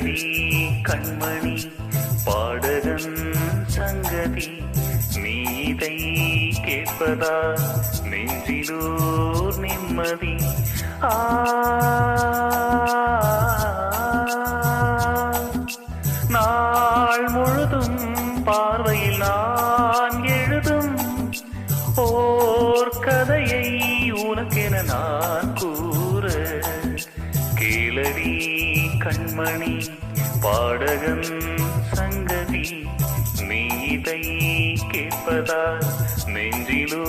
கேளடி கண்மணி பாடகன் சங்கதி நீதை கேட்பதா நெஞ்சிலோர் நிம்மதி. நாள் முழுதும் பார்வையில் நான் எழுதும் ஓர் கதையை உனக்கென நான் கூற. கேளடி கண்மணி பாடகன் சங்கதி நீதை கேட்பதா நெஞ்சிலோ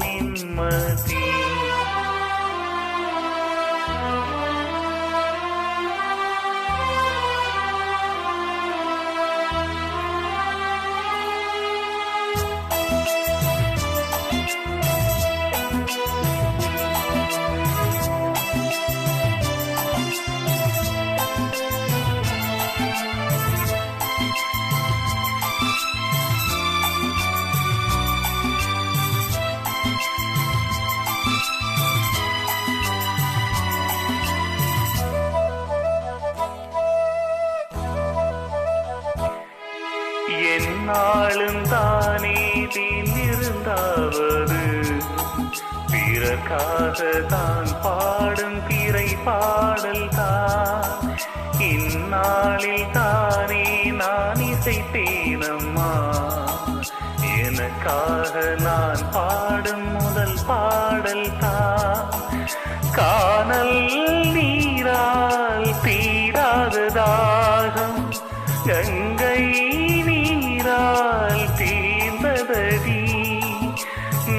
நிம்மதி. என்னாலும் தானே தீர்ந்திருந்தாவது பிறக்காக தான் பாடும் பிறை பாடல் தான். இந்நாளில் தானே நான் இசைத்தேனம்மா எனக்காக நான் பாடும் முதல் பாடல் தான். காணல் நீரால் தீராத தாகம் கங்கை நீரால் தீர்ந்ததடி.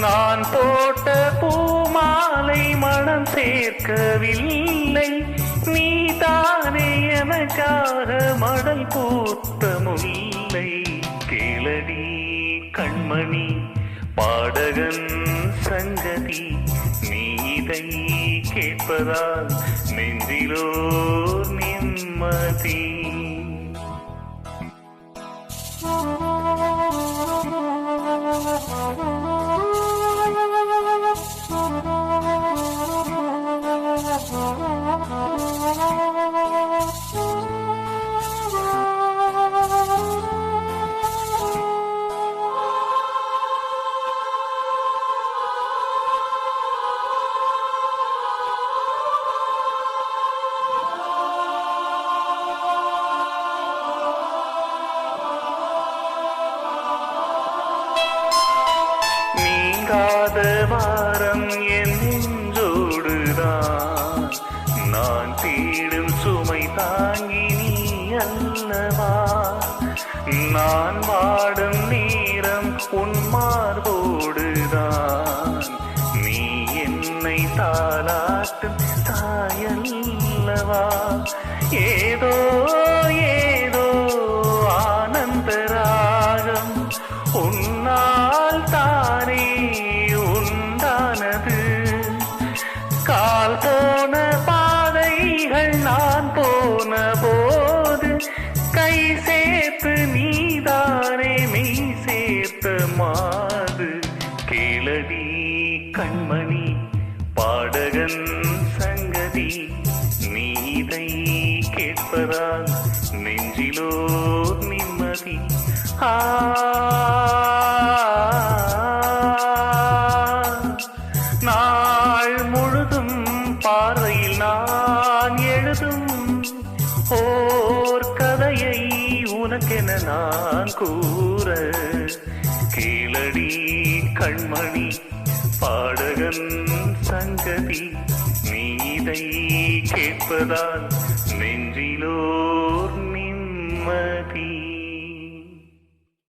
நான் போட்ட பூமாலை மனம் சேர்க்கவில்லை நீதானே எனக்காக மடல் பூத்த முல்லை. கேளடி கண்மணி பாடகன் சங்கதி நீதை கேட்பதால் நெஞ்சிலோ நிம்மதி. நீங்காத வாரம் என் நெஞ்சோடுதான் நான் தேடும் சுமை தாங்கி நீ அல்லவா. நான் வாடும் நேரம் உன் மார்போடுதான் நீ என்னை தாலாட்டும் தாயல்லவா. ஏதோ ஏதோ ஆனந்த ராகம் உன்னால் தானே உண்டானது. கால் போன பாதைகள் நான் போன போது கை சேர்த்து நீதானே மெய் சேர்த்த மாது. கேளடி கண்மணி பாடகன் சங்கதி நீதை கேட்பதால் நெஞ்சிலோ நிம்மதி. நாள் முழுதும் பார்வையில் நான் எழுதும் ஓர் கதையை உனக்கென நான் கூற. கேளடி கண்மணி பாடகன் சங்கதி நீதை கேட்பதால் நெஞ்சிலோ